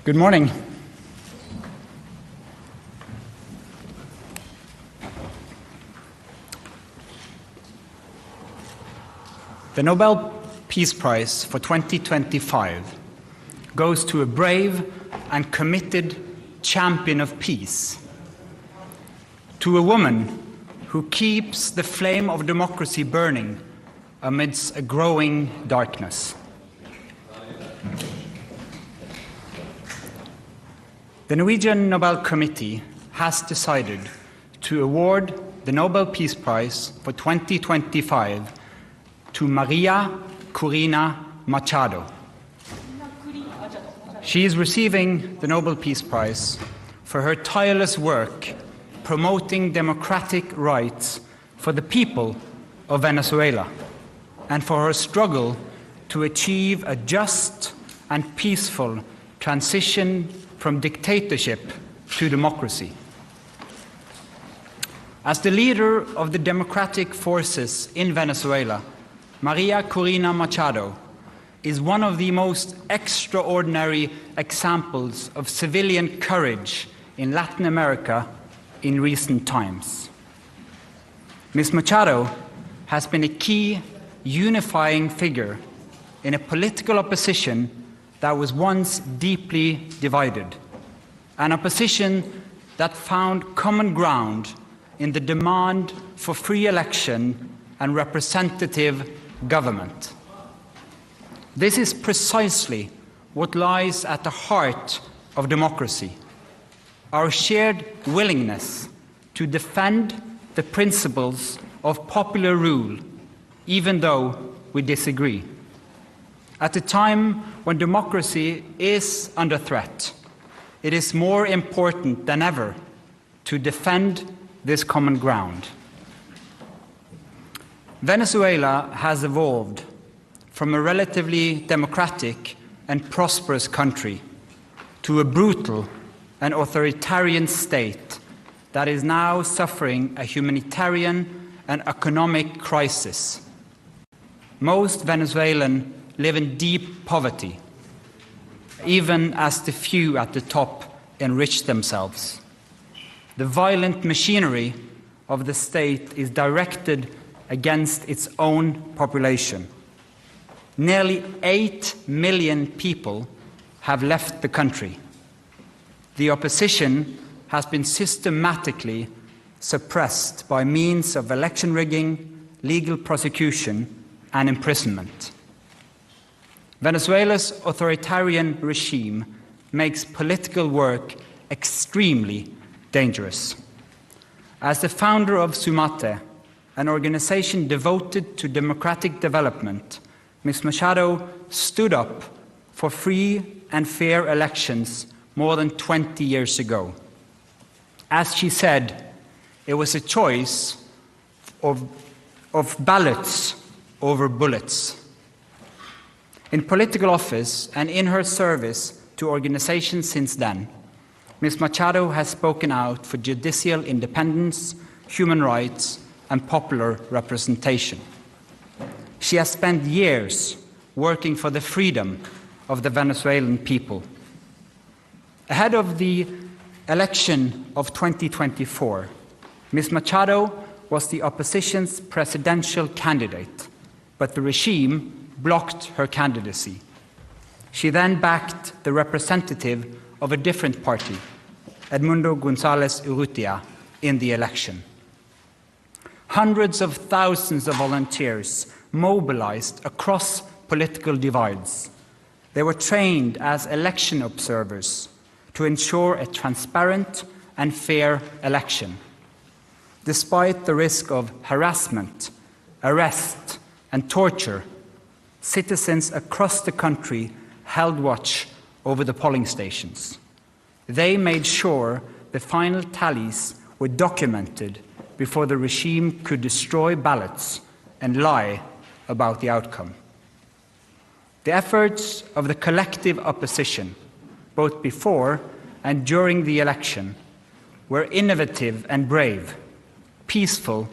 Good morning. The Nobel Peace Prize for 2025 goes to a brave and committed champion of peace, to a woman who keeps the flame of democracy burning amidst a growing darkness. The Norwegian Nobel Committee has decided to award the Nobel Peace Prize for 2025 to Maria Corina Machado. She is receiving the Nobel Peace Prize for her tireless work promoting democratic rights for the people of Venezuela and for her struggle to achieve a just and peaceful transition from dictatorship to democracy. As the leader of the democratic forces in Venezuela, Maria Corina Machado is one of the most extraordinary examples of civilian courage in Latin America in recent times. Ms. Machado has been a key unifying figure in a political opposition that was once deeply divided, an opposition that found common ground in the demand for free election and representative government. This is precisely what lies at the heart of democracy, our shared willingness to defend the principles of popular rule, even though we disagree. At a time when democracy is under threat, it is more important than ever to defend this common ground. Venezuela has evolved from a relatively democratic and prosperous country to a brutal and authoritarian state that is now suffering a humanitarian and economic crisis. Most Venezuelans live in deep poverty, even as the few at the top enrich themselves. The violent machinery of the state is directed against its own population. Nearly 8 million people have left the country. The opposition has been systematically suppressed by means of election rigging, legal prosecution, and imprisonment. Venezuela's authoritarian regime makes political work extremely dangerous. As the founder of Suivez, an organization devoted to democratic development, Ms. Machado stood up for free and fair elections more than 20 years ago. As she said, it was a choice of ballots over bullets. In political office and in her service to organizations since then, Ms. Machado has spoken out for judicial independence, human rights, and popular representation. She has spent years working for the freedom of the Venezuelan people. Ahead of the election of 2024, Ms. Machado was the opposition's presidential candidate, but the regime blocked her candidacy. She then backed the representative of a different party, Edmundo González Urrutia, in the election. Hundreds of thousands of volunteers mobilized across political divides. They were trained as election observers to ensure a transparent and fair election. Despite the risk of harassment, arrest, and torture, citizens across the country held watch over the polling stations. They made sure the final tallies were documented before the regime could destroy ballots and lie about the outcome. The efforts of the collective opposition, both before and during the election, were innovative and brave, peaceful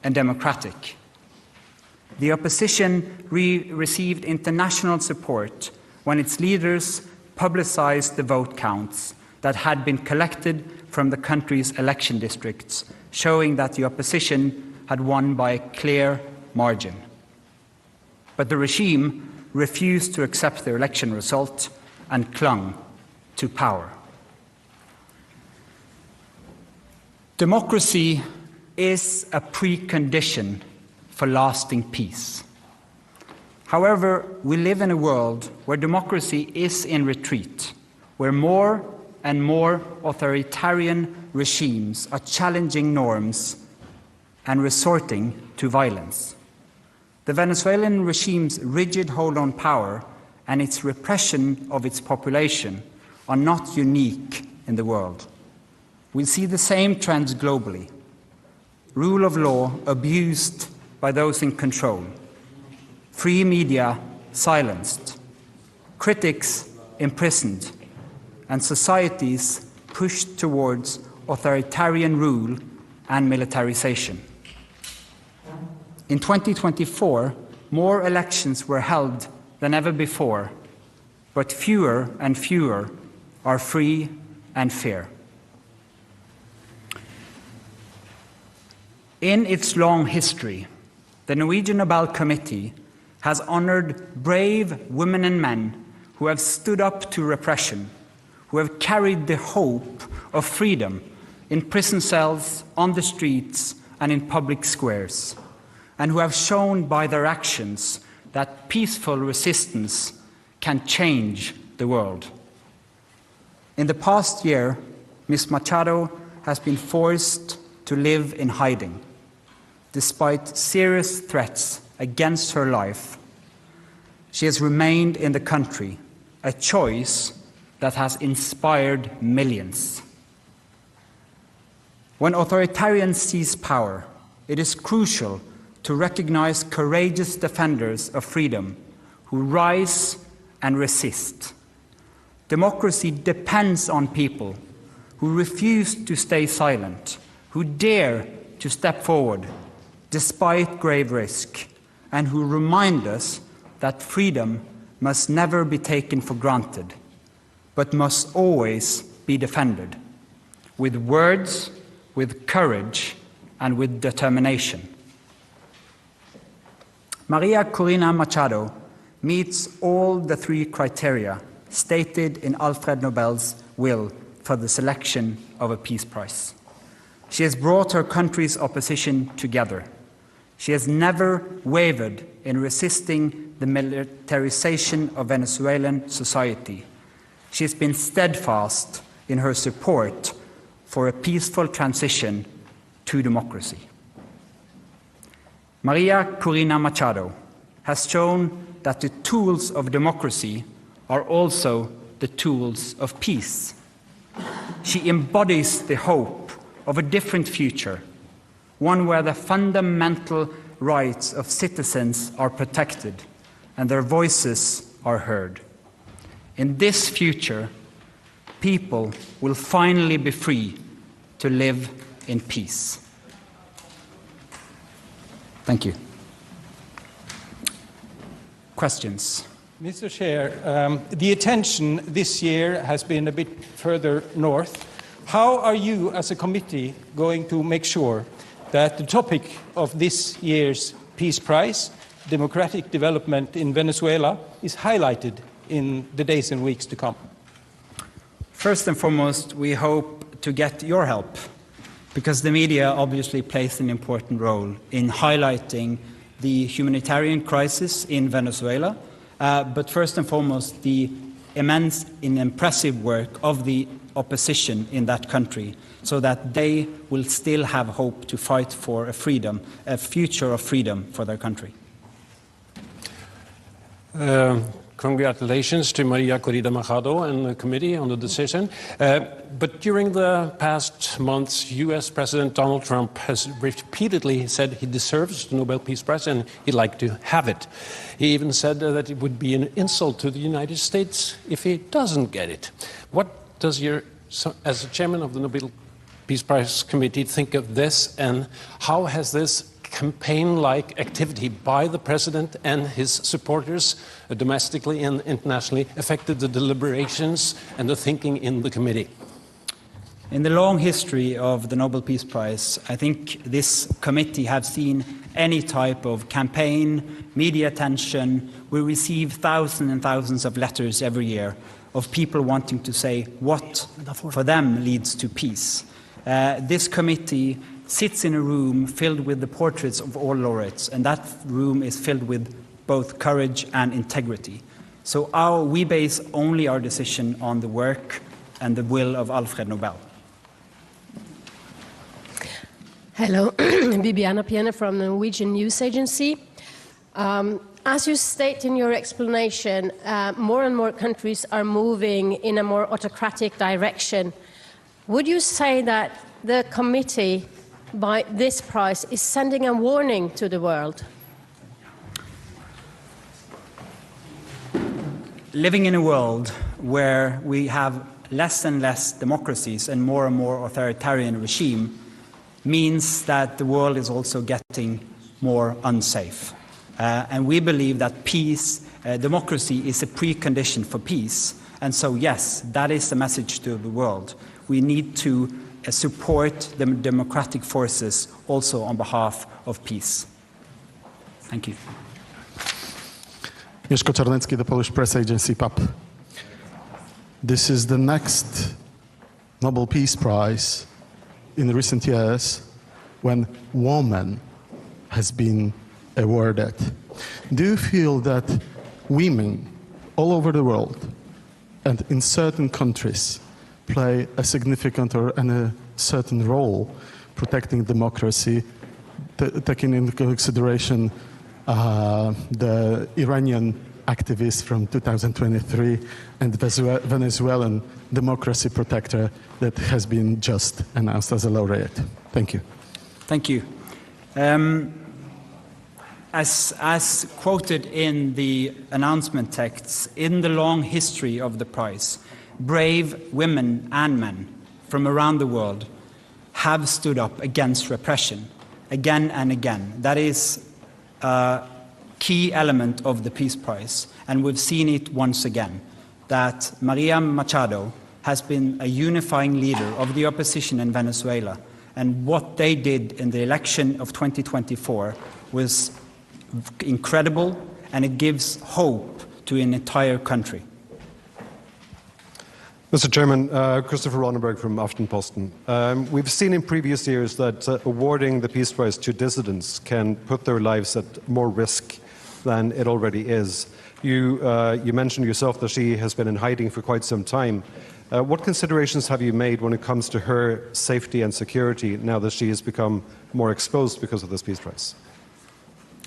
and democratic. The opposition received international support when its leaders publicized the vote counts that had been collected from the country's election districts, showing that the opposition had won by a clear margin. But the regime refused to accept the election result and clung to power. Democracy is a precondition for lasting peace. However, we live in a world where democracy is in retreat, where more and more authoritarian regimes are challenging norms and resorting to violence. The Venezuelan regime's rigid hold on power and its repression of its population are not unique in the world. We see the same trends globally. Rule of law abused by those in control, free media silenced, critics imprisoned, and societies pushed towards authoritarian rule and militarization. In 2024, more elections were held than ever before, but fewer and fewer are free and fair. In its long history, the Norwegian Nobel Committee has honored brave women and men who have stood up to repression, who have carried the hope of freedom in prison cells, on the streets, and in public squares, and who have shown by their actions that peaceful resistance can change the world. In the past year, Ms. Machado has been forced to live in hiding. Despite serious threats against her life, she has remained in the country, a choice that has inspired millions. When authoritarians seize power, it is crucial to recognize courageous defenders of freedom who rise and resist. Democracy depends on people who refuse to stay silent, who dare to step forward despite grave risk, and who remind us that freedom must never be taken for granted, but must always be defended, with words, with courage, and with determination. Maria Corina Machado meets all the three criteria stated in Alfred Nobel's will for the selection of a Peace Prize. She has brought her country's opposition together. She has never wavered in resisting the militarization of Venezuelan society. She has been steadfast in her support for a peaceful transition to democracy. Maria Corina Machado has shown that the tools of democracy are also the tools of peace. She embodies the hope of a different future, one where the fundamental rights of citizens are protected and their voices are heard. In this future, people will finally be free to live in peace. Thank you. Questions? Mr. Chair, the attention this year has been a bit further north. How are you, as a committee, going to make sure that the topic of this year's Peace Prize, democratic development in Venezuela, is highlighted in the days and weeks to come? First and foremost, we hope to get your help, because the media obviously plays an important role in highlighting the humanitarian crisis in Venezuela, but first and foremost, the immense and impressive work of the opposition in that country, so that they will still have hope to fight for a future of freedom for their country. Congratulations to Maria Corina Machado and the committee on the decision. But during the past months, U.S. President Donald Trump has repeatedly said he deserves the Nobel Peace Prize and he'd like to have it. He even said that it would be an insult to the United States if he doesn't get it. What does as a chairman of the Nobel Peace Prize Committee think of this, and how has this campaign-like activity by the president and his supporters, domestically and internationally, affected the deliberations and the thinking in the committee? In the long history of the Nobel Peace Prize, I think this committee have seen any type of campaign, media attention. We receive thousands and thousands of letters every year of people wanting to say what for them leads to peace. This committee sits in a room filled with the portraits of all laureates, and that room is filled with both courage and integrity. So we base only our decision on the work and the will of Alfred Nobel. Hello, Bibiana Piena from the Norwegian News Agency. As you state in your explanation, more and more countries are moving in a more autocratic direction. Would you say that the committee, by this prize, is sending a warning to the world? Living in a world where we have less and less democracies and more authoritarian regime means that the world is also getting more unsafe. And we believe that peace, democracy is a precondition for peace. And so, yes, that is the message to the world. We need to support the democratic forces also on behalf of peace. Thank you. Mieszko Czarnecki, the Polish press agency, PAP. This is the next Nobel Peace Prize in recent years when woman has been awarded. Do you feel that women all over the world and in certain countries play a significant or a certain role protecting democracy, taking into consideration the Iranian activist from 2023 and Venezuelan democracy protector that has been just announced as a laureate? Thank you. Thank you. As quoted in the announcement texts, in the long history of the prize, brave women and men from around the world have stood up against repression again and again. That is a key element of the Peace Prize, and we've seen it once again, that Maria Machado has been a unifying leader of the opposition in Venezuela, and what they did in the election of 2024 was incredible, and it gives hope to an entire country. Mr. Chairman, Christopher Ronenberg from Aftenposten. We've seen in previous years that awarding the Peace Prize to dissidents can put their lives at more risk than it already is. You mentioned yourself that she has been in hiding for quite some time. What considerations have you made when it comes to her safety and security now that she has become more exposed because of this Peace Prize?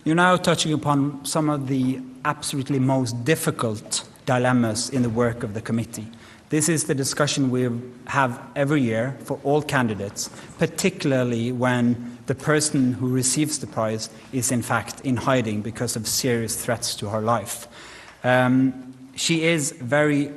You're now touching upon some of the absolutely most difficult dilemmas in the work of the committee. This is the discussion we have every year for all candidates, particularly when the person who receives the prize is in fact in hiding because of serious threats to her life. She is very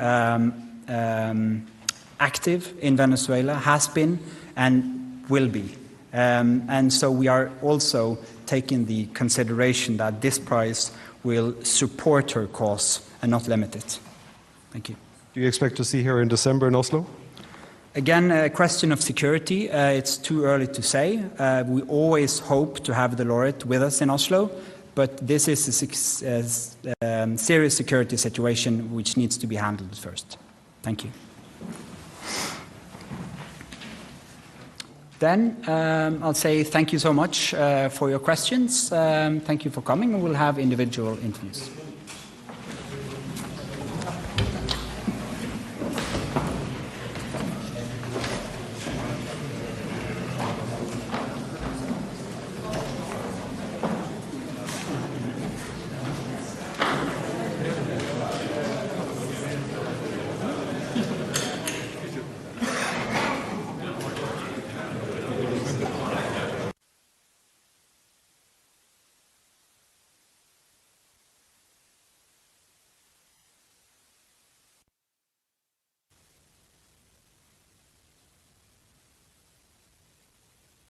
active in Venezuela, has been and will be. And so we are also taking the consideration that this prize will support her cause and not limit it. Thank you. Do you expect to see her in December in Oslo? Again, a question of security. It's too early to say. We always hope to have the laureate with us in Oslo, but this is a serious security situation which needs to be handled first. Thank you. Then I'll say thank you so much for your questions. Thank you for coming, and we'll have individual interviews.